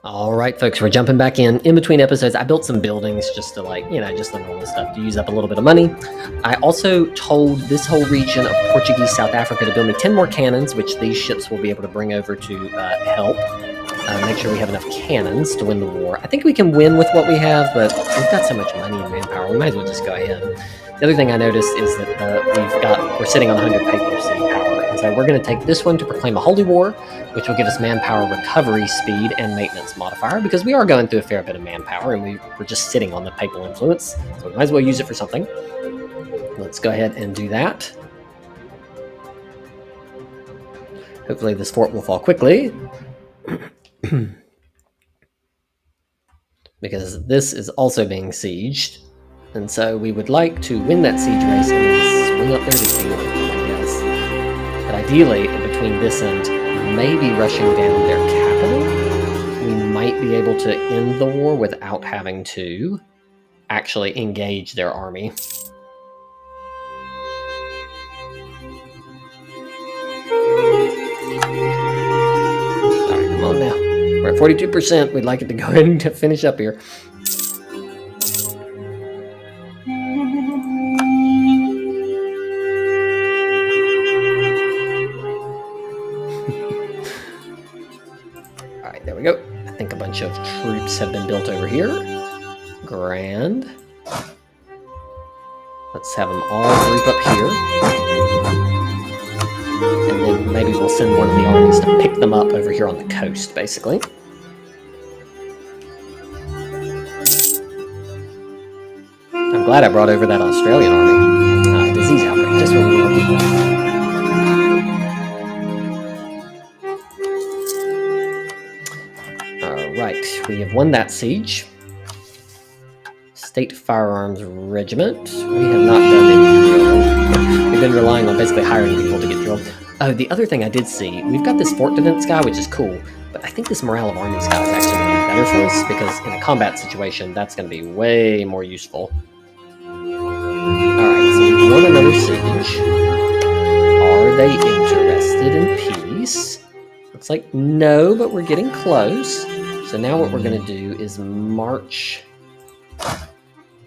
All right, folks, we're jumping back in. In between episodes, I built some buildings just to just the normal stuff to use up a little bit of money. I also told this whole region of Portuguese South Africa to build me 10 more cannons, which these ships will be able to bring over to help. Make sure we have enough cannons to win the war. I think we can win with what we have, but we've got so much money and manpower, we might as well just go ahead. The other thing I noticed is that we're sitting on 100 papacy power, and so we're going to take this one to proclaim a holy war, which will give us manpower recovery speed and maintenance modifier, because we are going through a fair bit of manpower, and we're just sitting on the papal influence, so we might as well use it for something. Let's go ahead and do that. Hopefully this fort will fall quickly. Because this is also being sieged, and so we would like to win that siege race and swing up there to deal with them, I guess. But ideally, in between this and maybe rushing down their capital, we might be able to end the war without having to actually engage their army. Alright, come on now. We're at 42%. We'd like it to go ahead and finish up here. Alright, there we go. I think a bunch of troops have been built over here. Grand. Let's have them all group up here. And then maybe we'll send one of the armies to pick them up over here on the coast, basically. I'm glad I brought over that Australian army. Disease outbreak, just when we were people. Alright, we have won that siege. State Firearms Regiment. We have not done any drill. We've been relying on basically hiring people to get drilled. Oh, the other thing I did see, we've got this fort defense guy, which is cool, but I think this morale of armies guy is actually going to be better for us, because in a combat situation, that's going to be way more useful. Alright, so we've won another siege. Are they interested in peace? Looks like no, but we're getting close. So now what we're going to do is march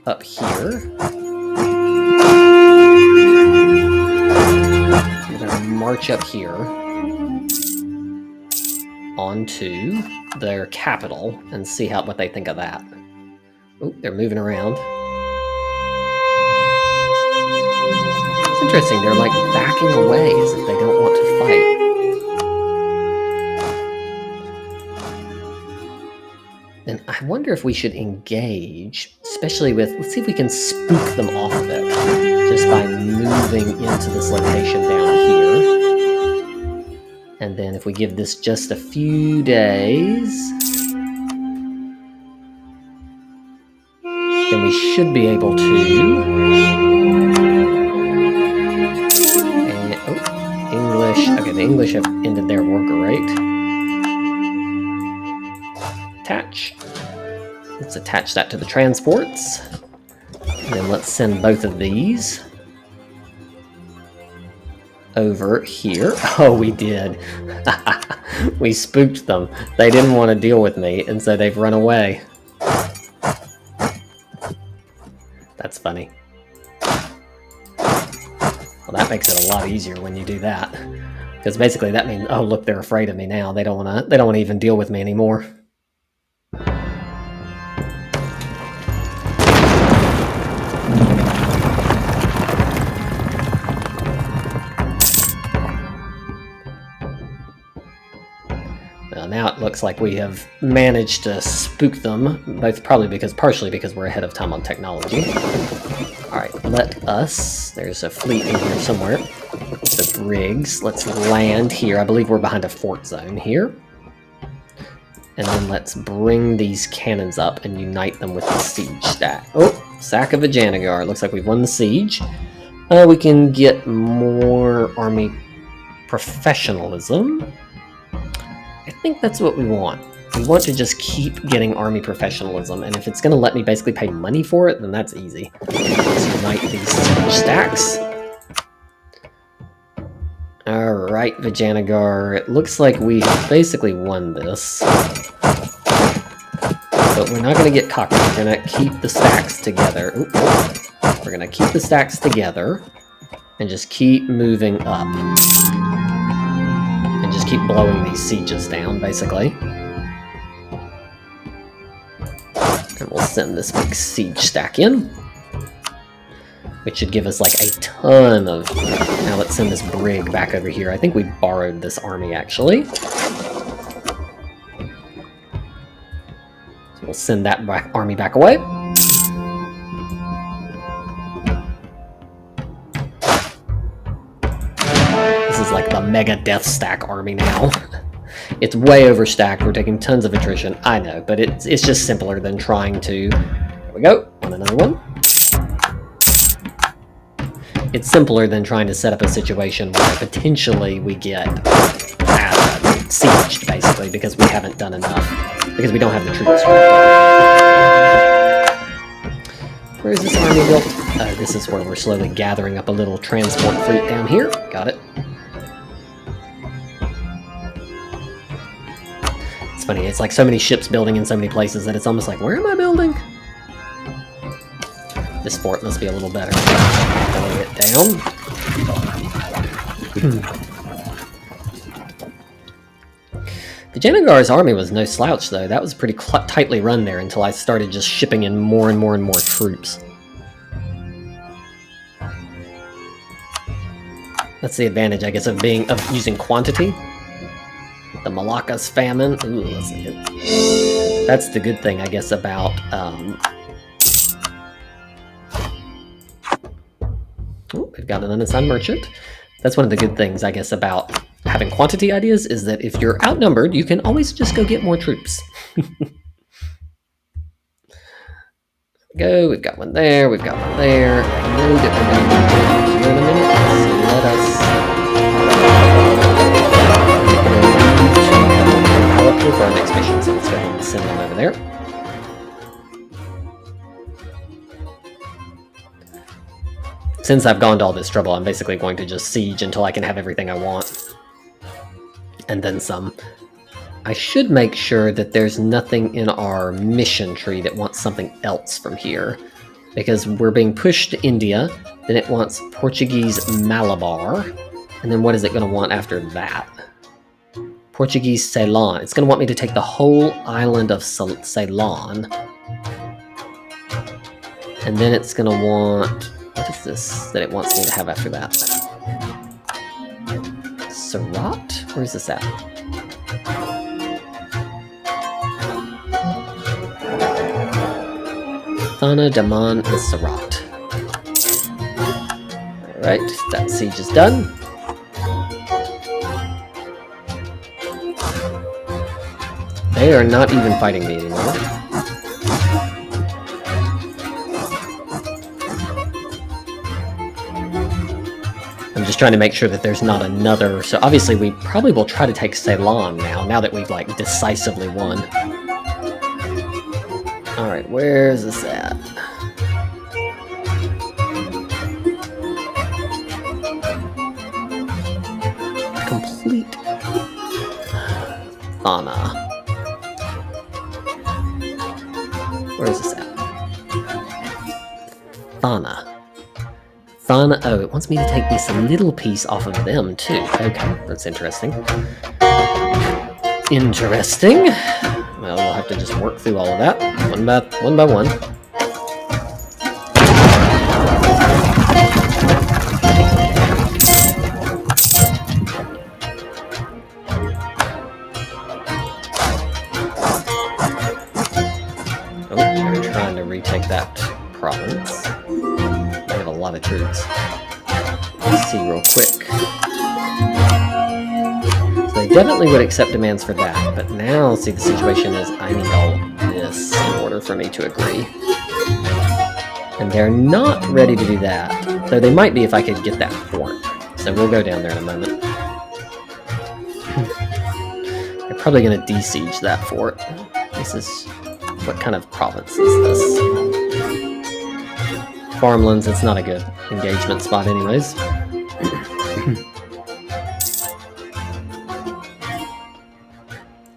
up here. We're going to march up here onto their capital and see what they think of that. Oh, they're moving around. It's interesting, they're like backing away as if they don't want to fight. And I wonder if we should engage, especially with, let's see if we can spook them off of it, just by moving into this location down here. And then if we give this just a few days, then we should be able to. And, oh, English, okay, the English have ended their war, great. Attach. Let's attach that to the transports. And then let's send both of these over here. Oh, we did. We spooked them. They didn't want to deal with me, and so they've run away. That's funny. Well, that makes it a lot easier when you do that. Because basically that means, oh look, they're afraid of me now. They don't want to even deal with me anymore. Now it looks like we have managed to spook them, partially because we're ahead of time on technology. Alright, let us, there's a fleet in here somewhere, the brigs, let's land here. I believe we're behind a fort zone here. And then let's bring these cannons up and unite them with the siege stack. Oh, sack of Vijayanagar, looks like we've won the siege. We can get more army professionalism. I think that's what we want. We want to just keep getting army professionalism, and if it's going to let me basically pay money for it, then that's easy. Let's unite these stacks. Alright, Vijayanagar, it looks like we have basically won this. But we're not going to get cocky. We're going to keep the stacks together. Ooh. We're going to keep the stacks together and just keep moving up. And just keep blowing these sieges down, basically. And we'll send this big siege stack in, which should give us like a ton of... Now let's send this brig back over here. I think we borrowed this army, actually. So we'll send that army back away. This is like the mega death stack army now. It's way overstacked. We're taking tons of attrition. I know, but it's just simpler than trying to... There we go. On another one. It's simpler than trying to set up a situation where potentially we get sieged, basically, because we haven't done enough. Because we don't have the troops. Where is this army built? This is where we're slowly gathering up a little transport fleet down here. Got it. It's funny, it's like so many ships building in so many places that it's almost like, where am I building? This fort must be a little better. Blow it down. Vijayanagar's army was no slouch, though. That was pretty tightly run there until I started just shipping in more and more and more troops. That's the advantage, I guess, of using quantity. The Malacca's famine. Ooh, that's the good thing, I guess, about oh, we've got an unassigned merchant. That's one of the good things, I guess, about having quantity ideas, is that if you're outnumbered, you can always just go get more troops. We've got one there, we've got one there. I know that we're going to be here in a minute, so let us for our next mission, so let's go ahead and send them over there. Since I've gone to all this trouble, I'm basically going to just siege until I can have everything I want. And then some. I should make sure that there's nothing in our mission tree that wants something else from here. Because we're being pushed to India, then it wants Portuguese Malabar, and then what is it going to want after that? Portuguese Ceylon. It's going to want me to take the whole island of Ceylon. And then it's going to want... What is this that it wants me to have after that? Surat? Where is this at? Thana, Daman, and Surat. Alright, that siege is done. They are not even fighting me anymore. I'm just trying to make sure that there's not another... So obviously we probably will try to take Ceylon now that we've like decisively won. Alright, where's this at? Complete Thana. Where is this at? Thana. Thana. Oh, it wants me to take this little piece off of them, too. Okay, that's interesting. Interesting. Well, we'll have to just work through all of that, one by one. Retake that province. I have a lot of troops. Let's see real quick. So they definitely would accept demands for that, but now, see, the situation is I need all of this in order for me to agree. And they're not ready to do that, though they might be if I could get that fort. So we'll go down there in a moment. They're probably going to de-siege that fort. This is... What kind of province is this? Farmlands, it's not a good engagement spot anyways.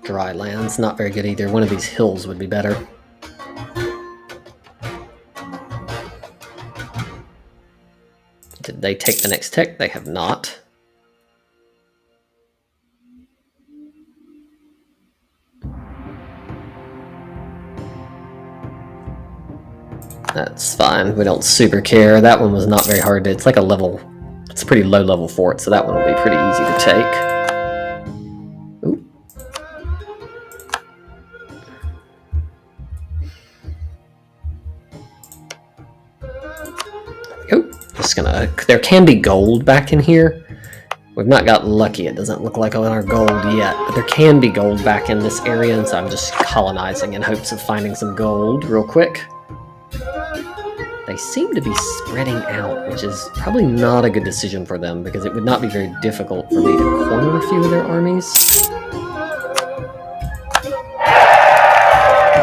Dry lands, not very good either. One of these hills would be better. Did they take the next tech? They have not. That's fine. We don't super care. That one was not very hard. It's like a level... It's a pretty low level fort, so that one will be pretty easy to take. Ooh. Oh, just gonna... There can be gold back in here. We've not got lucky. It doesn't look like on our gold yet, but there can be gold back in this area, and so I'm just colonizing in hopes of finding some gold real quick. They seem to be spreading out, which is probably not a good decision for them, because it would not be very difficult for me to corner a few of their armies.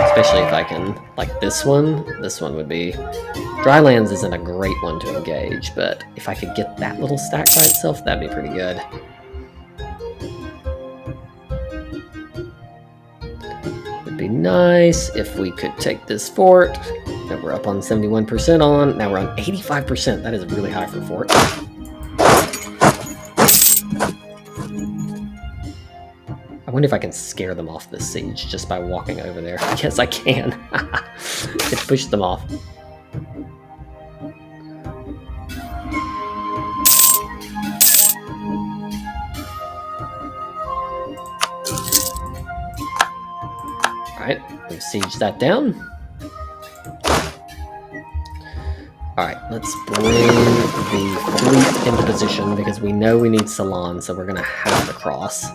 Especially if I can, like this one would be... Drylands isn't a great one to engage, but if I could get that little stack by itself, that'd be pretty good. It'd be nice if we could take this fort that we're up on 71% on. Now we're on 85%. That is really high for a fort. I wonder if I can scare them off this siege just by walking over there. Yes, I can. It pushed them off. Alright, we've sieged that down. Alright, let's bring the fleet into position because we know we need Ceylon, so we're going to have to cross.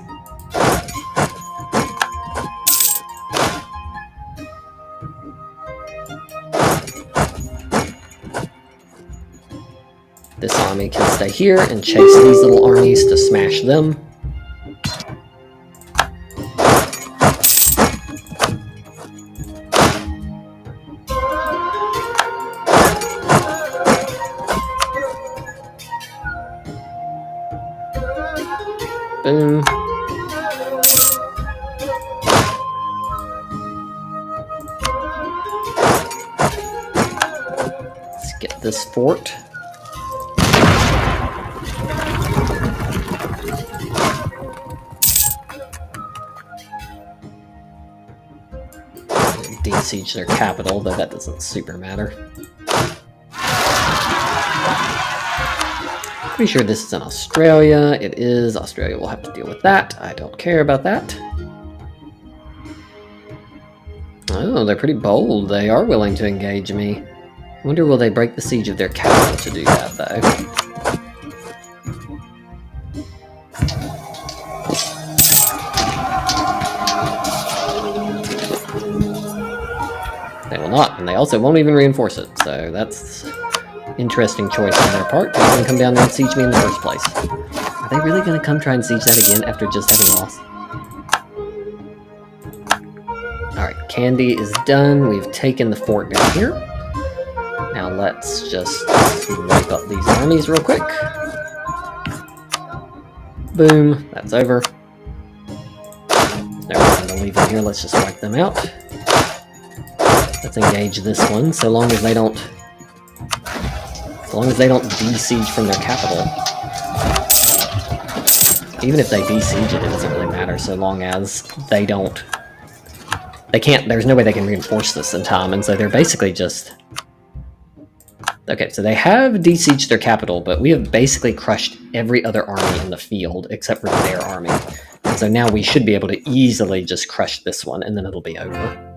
This army can stay here and chase these little armies to smash them. Boom. Let's get this fort. De-siege their capital, though that doesn't super matter. Pretty sure this is in Australia. It is. Australia will have to deal with that. I don't care about that. Oh, they're pretty bold. They are willing to engage me. I wonder will they break the siege of their capital to do that, though. They will not, and they also won't even reinforce it, so that's interesting choice on their part. They're going to come down there and siege me in the first place. Are they really going to come try and siege that again after just having lost? Alright, Kandy is done. We've taken the fort down here. Now let's just wipe up these armies real quick. Boom, that's over. They're going to leave them here. Let's just wipe them out. Let's engage this one, so long as they don't de-siege from their capital. Even if they de-siege it, it doesn't really matter, so long as they don't... They can't... There's no way they can reinforce this in time, and so they're basically just... Okay, so they have de-sieged their capital, but we have basically crushed every other army in the field, except for their army. And so now we should be able to easily just crush this one, and then it'll be over.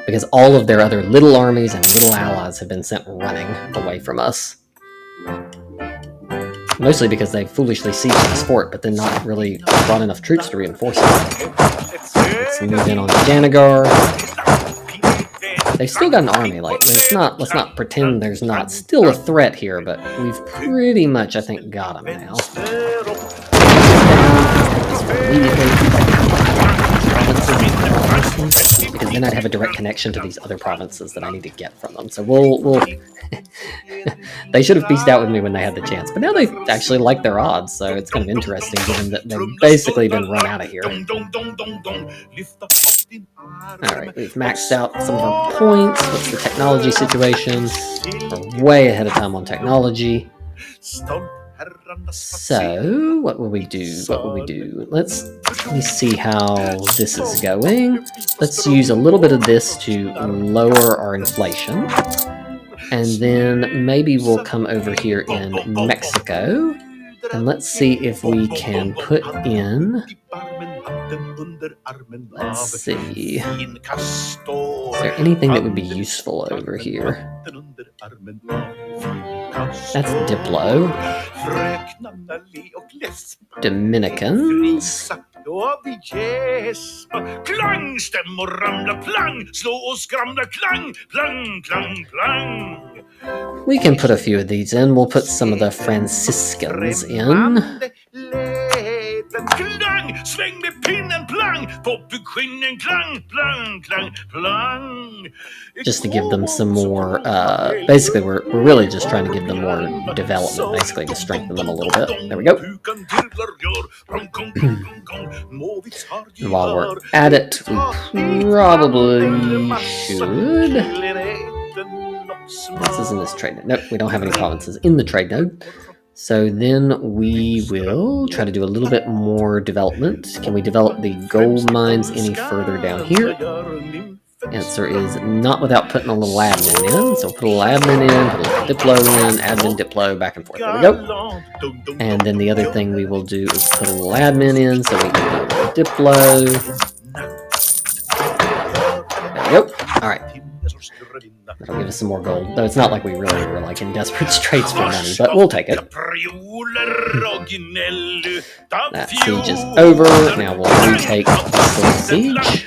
Because all of their other little armies and little allies have been sent running away from us. Mostly because they foolishly sieged this fort, but then not really brought enough troops to reinforce it. Let's move in on Janagar. They've still got an army, like, let's not pretend there's not still a threat here, but we've pretty much, I think, got them now. Because then I'd have a direct connection to these other provinces that I need to get from them. So we'll They should have peaced out with me when they had the chance, but now they actually like their odds, so it's kind of interesting given that they've basically been run out of here. Alright, we've maxed out some of our points. What's the technology situation? We're way ahead of time on technology. So, what will we do? What will we do? Let me see how this is going. Let's use a little bit of this to lower our inflation. And then maybe we'll come over here in Mexico. And let's see if we can put in... Let's see. Is there anything that would be useful over here? That's Diplo. Dominicans. We can put a few of these in. We'll put some of the Franciscans in. Just to give them some more, basically we're really just trying to give them more development, basically to strengthen them a little bit. There we go. And while we're at it, we probably should... This is in this trade node. Nope, we don't have any provinces in the trade node. So then we will try to do a little bit more development. Can we develop the gold mines any further down here? Answer is not without putting a little admin in. So put a little admin in, put a little diplo in, admin, diplo, back and forth. There we go. And then the other thing we will do is put a little admin in so we can put a little diplo. There we go. All right. That'll give us some more gold. Though it's not like we really were like in desperate straits for money, but we'll take it. That siege is over. Now we'll retake this siege.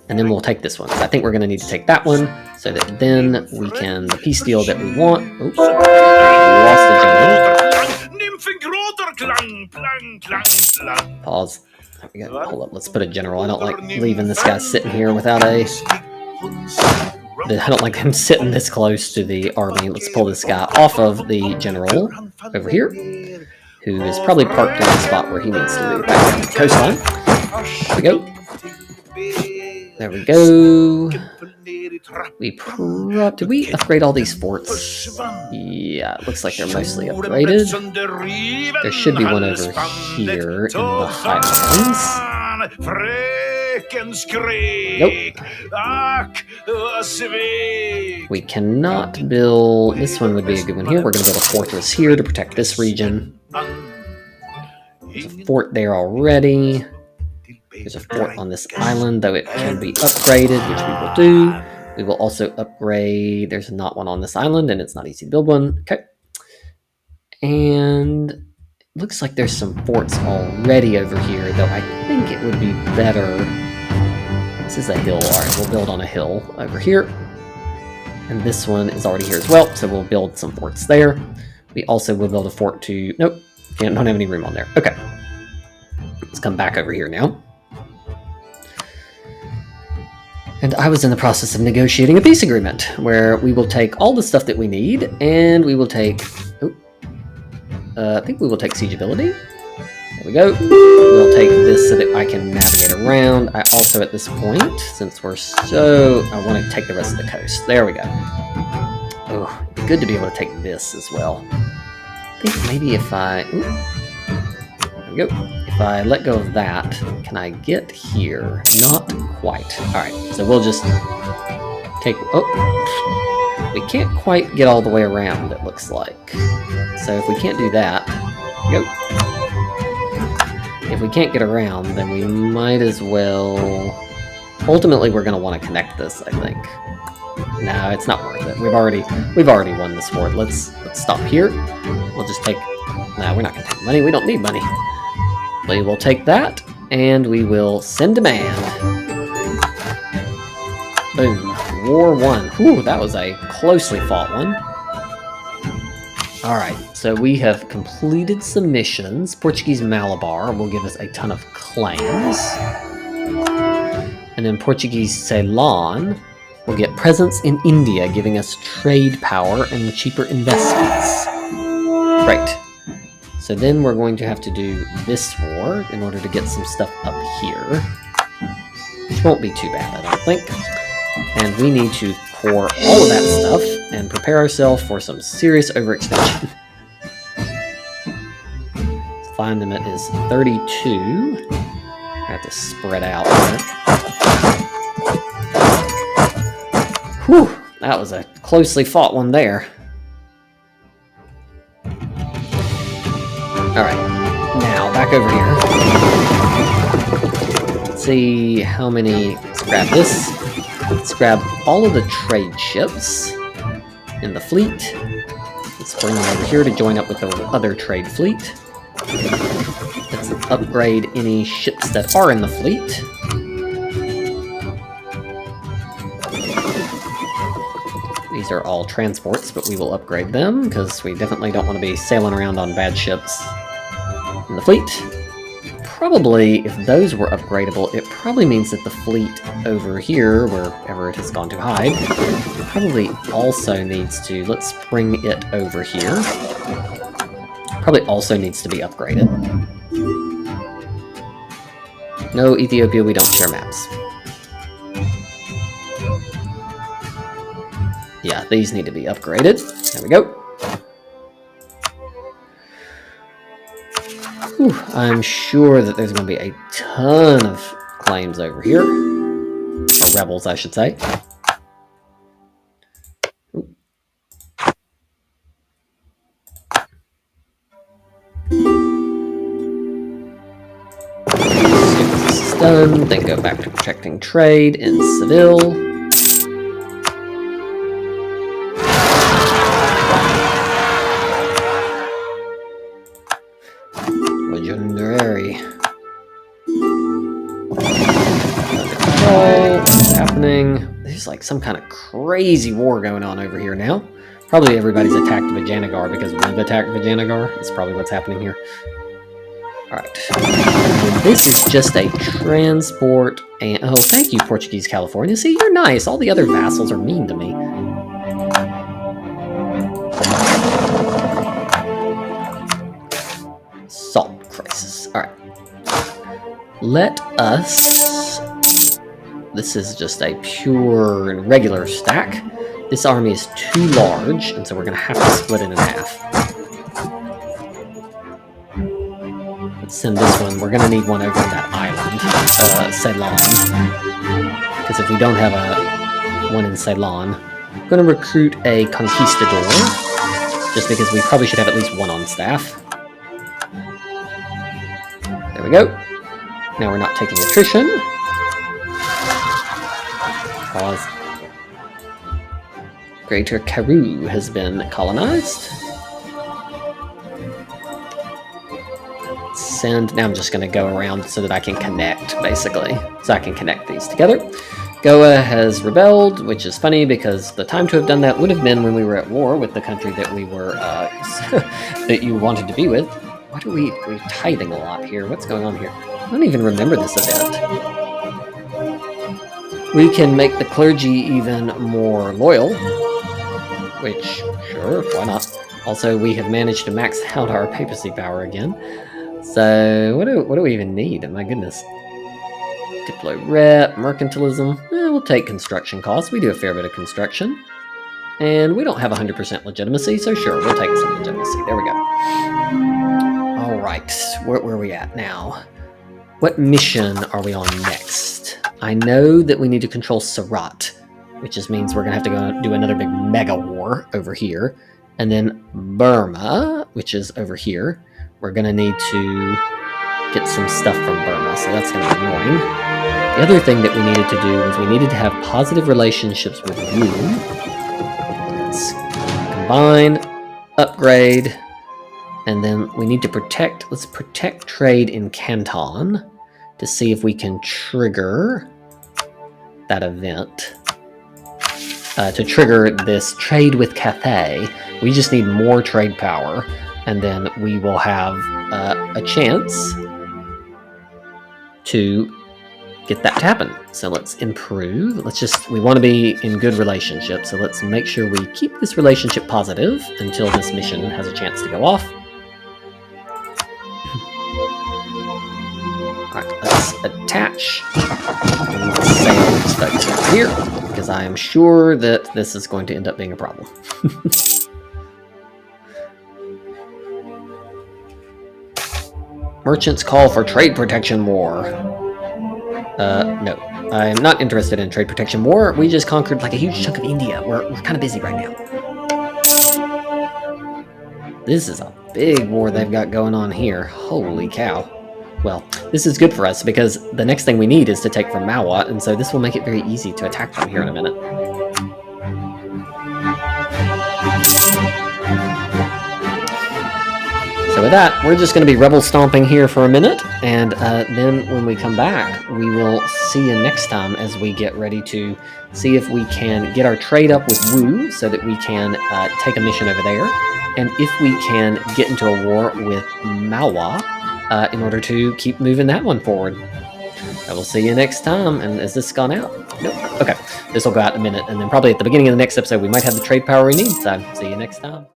And then we'll take this one. I think we're going to need to take that one so that then we can the peace deal that we want. Oops. We lost the general. Pause. There we go. Hold up. Let's put a general. I don't like leaving this guy sitting here without a... I don't like him sitting this close to the army. Let's pull this guy off of the general over here, who is probably parked in the spot where he needs to be, back on the coastline. There we go. There we go. Did we upgrade all these forts? Yeah, it looks like they're mostly upgraded. There should be one over here in the Highlands. Nope. We cannot build... This one would be a good one here. We're going to build a fortress here to protect this region. There's a fort there already. There's a fort on this island, though it can be upgraded, which we will do. We will also upgrade... There's not one on this island, and it's not easy to build one. Okay. And it looks like there's some forts already over here, though I think it would be better... This is a hill. All right, we'll build on a hill over here. And this one is already here as well, so we'll build some forts there. We also will build a fort to... Nope, don't have any room on there. Okay. Let's come back over here now. And I was in the process of negotiating a peace agreement where we will take all the stuff that we need and we will take... I think we will take siegeability. There we go. We'll take this so that I can navigate around. I also, at this point, since we're so... I want to take the rest of the coast. There we go. Oh, it'd be good to be able to take this as well. I think maybe if I... There we go. If I let go of that, can I get here? Not quite. Alright, so we'll just take... Oh! We can't quite get all the way around, it looks like. So if we can't do that... Go. If we can't get around, then we might as well... Ultimately, we're going to want to connect this, I think. No, it's not worth it. We've already won this war. Let's stop here. We'll just take... No, we're not going to take money. We don't need money. We will take that, and we will send a man. Boom. War 1. Whew, that was a closely fought one. Alright, so we have completed some missions. Portuguese Malabar will give us a ton of claims. And then Portuguese Ceylon We'll get presence in India, giving us trade power and cheaper investments. Right. So then we're going to have to do this war in order to get some stuff up here. Which won't be too bad, I don't think. And we need to core all of that stuff and prepare ourselves for some serious overextension. Fine limit is 32. I have to spread out there. Whew, that was a closely fought one there. Alright, now back over here. Let's see how many. Let's grab this. Let's grab all of the trade ships in the fleet. Let's bring them over here to join up with the other trade fleet. Let's upgrade any ships that are in the fleet. These are all transports, but we will upgrade them because we definitely don't want to be sailing around on bad ships in the fleet. Probably, if those were upgradable, it probably means that the fleet over here, wherever it has gone to hide, probably also needs to, let's bring it over here. Probably also needs to be upgraded. No, Ethiopia, we don't share maps. Yeah, these need to be upgraded. There we go. Whew, I'm sure that there's going to be a ton of claims over here. Or rebels, I should say. Done, then go back to protecting trade in Seville. Legendary. Under control. What's happening? There's like some kind of crazy war going on over here now. Probably everybody's attacked Vijayanagar because we've attacked Vijayanagar. That's probably what's happening here. Alright. This is just a transport and... Oh, thank you, Portuguese California. See, you're nice. All the other vassals are mean to me. Salt crisis. Alright. Let us... This is just a pure and regular stack. This army is too large, and so we're going to have to split it in half. Let's send this one. We're going to need one over on that island, Ceylon. Because if we don't have one in Ceylon, I'm going to recruit a conquistador, just because we probably should have at least one on staff. There we go. Now we're not taking attrition. Pause. Greater Karoo has been colonized. Send. Now I'm just going to go around so that I can connect, basically. So I can connect these together. Goa has rebelled, which is funny because the time to have done that would have been when we were at war with the country that we were, that you wanted to be with. What are we're tithing a lot here. What's going on here? I don't even remember this event. We can make the clergy even more loyal. Which, sure, why not? Also, we have managed to max out our papacy power again. So, what do we even need? My goodness. Diplo rep, mercantilism. We'll take construction costs. We do a fair bit of construction. And we don't have 100% legitimacy, so sure, we'll take some legitimacy. There we go. Alright, where are we at now? What mission are we on next? I know that we need to control Surat, which just means we're going to have to go do another big mega war over here. And then Burma, which is over here. We're going to need to get some stuff from Burma, so that's going to be annoying. The other thing that we needed to do was we needed to have positive relationships with Wu. Let's combine, upgrade, and then we need to protect. Let's protect trade in Canton to see if we can trigger that event. To trigger this trade with Cathay, we just need more trade power, and then we will have a chance to get that to happen. So let's improve. We want to be in good relationships. So let's make sure we keep this relationship positive until this mission has a chance to go off. Alright, let's attach and sail this folks over here, because I am sure that this is going to end up being a problem. Merchants call for trade protection war. No. I'm not interested in trade protection war. We just conquered like a huge chunk of India. We're kind of busy right now. This is a big war they've got going on here. Holy cow. Well, this is good for us because the next thing we need is to take from Mawa, and so this will make it very easy to attack them here in a minute. So with that, we're just going to be rebel stomping here for a minute, and then when we come back, we will see you next time as we get ready to see if we can get our trade up with Wu so that we can take a mission over there, and if we can get into a war with Mawa in order to keep moving that one forward. I will see you next time. And has this gone out? Nope. Okay, this will go out in a minute, and then probably at the beginning of the next episode, we might have the trade power we need, so see you next time.